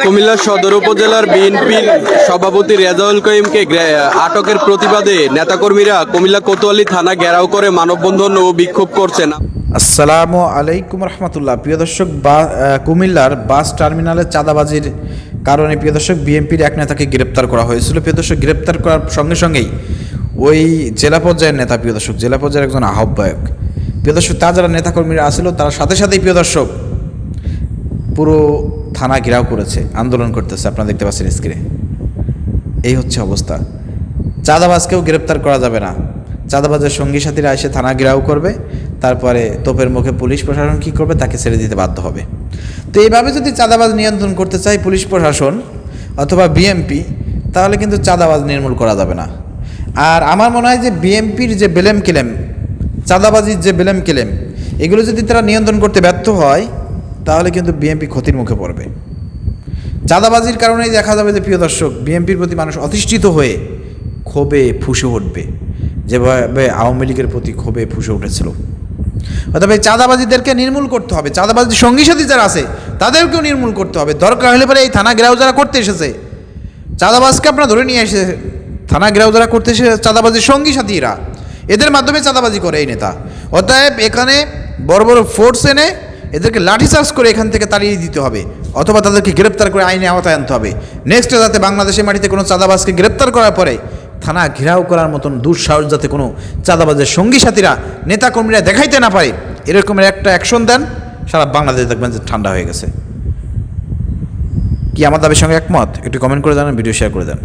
কুমিল্লা সদর উপজেলার বিএনপির সভাপতি রেজাউল করিমকে আটকের প্রতিবাদে নেতাকর্মীরা কুমিল্লা কোতোয়ালি থানা ঘেরাও করে মানববন্ধন ও বিক্ষোভ করছেন। আসসালামু আলাইকুম রহমতুল্লাহ। প্রিয় দর্শক, কুমিল্লার বাস টার্মিনালে চাঁদাবাজির কারণে প্রিয় দর্শক বিএনপির এক নেতাকে গ্রেপ্তার করা হয়েছিল। প্রিয় দর্শক, গ্রেপ্তার করার সঙ্গে সঙ্গেই ওই জেলা পর্যায়ের নেতা, প্রিয় দর্শক জেলা পর্যায়ের একজন আহ্বায়ক, প্রিয় দর্শক তার যারা নেতাকর্মীরা আসছিল তার সাথে সাথেই প্রিয় দর্শক পুরো থানা ঘেরাও করেছে, আন্দোলন করতেছে। আপনারা দেখতে পাচ্ছেন স্ক্রিনে। এই হচ্ছে অবস্থা। চাঁদাবাজকেও গ্রেপ্তার করা যাবে না, চাঁদাবাজের সঙ্গী সাথীরা এসে থানা ঘেরাও করবে, তারপরে তোপের মুখে পুলিশ প্রশাসন কী করবে, তাকে ছেড়ে দিতে বাধ্য হবে। তো এইভাবে যদি চাঁদাবাজ নিয়ন্ত্রণ করতে চায় পুলিশ প্রশাসন অথবা বিএমপি, তাহলে কিন্তু চাঁদাবাজ নির্মূল করা যাবে না। আর আমার মনে হয় যে বিএমপির যে বেলেম কেলেম, চাঁদাবাজির যে বেলেম কেলেম, এগুলো যদি তারা নিয়ন্ত্রণ করতে ব্যর্থ হয় তাহলে কিন্তু বিএমপি ক্ষতির মুখে পড়বে। চাঁদাবাজির কারণেই দেখা যাবে যে প্রিয় দর্শক বিএমপির প্রতি মানুষ অতিষ্ঠিত হয়ে ক্ষোভে ফুঁসে উঠবে, যেভাবে আওয়ামী লীগের প্রতি ক্ষোভে ফুঁসে উঠেছিল। অর্থাৎ এই চাঁদাবাজিদেরকে নির্মূল করতে হবে, চাঁদাবাজির সঙ্গী সাথী যারা আছে তাদেরকেও নির্মূল করতে হবে। দরকার হলে পরে এই থানা ঘেরাও যারা করতে এসেছে, চাঁদাবাজকে আপনারা ধরে নিয়ে এসে থানা ঘেরাও যারা করতে এসে চাঁদাবাজির সঙ্গী সাথীরা, এদের মাধ্যমে চাঁদাবাজি করে এই নেতা। অতএব এখানে বড় বড় ফোর্স এনে এদেরকে লাঠিচার্জ করে এখান থেকে তাড়িয়ে দিতে হবে, অথবা তাদেরকে গ্রেপ্তার করে আইনে আওতায় আনতে হবে। নেক্সটে যাতে বাংলাদেশের মাটিতে কোনো চাঁদাবাজকে গ্রেপ্তার করার পরে থানা ঘেরাও করার মতন দুঃসাহস যাতে কোনো চাঁদাবাজের সঙ্গী সাথীরা নেতাকর্মীরা দেখাইতে না পারে, এরকমের একটা অ্যাকশন দেন, সারা বাংলাদেশ দেখবেন যে ঠান্ডা হয়ে গেছে। কি আমার দাবির সঙ্গে একমত? একটু কমেন্ট করে জানান, ভিডিও শেয়ার করে দেন।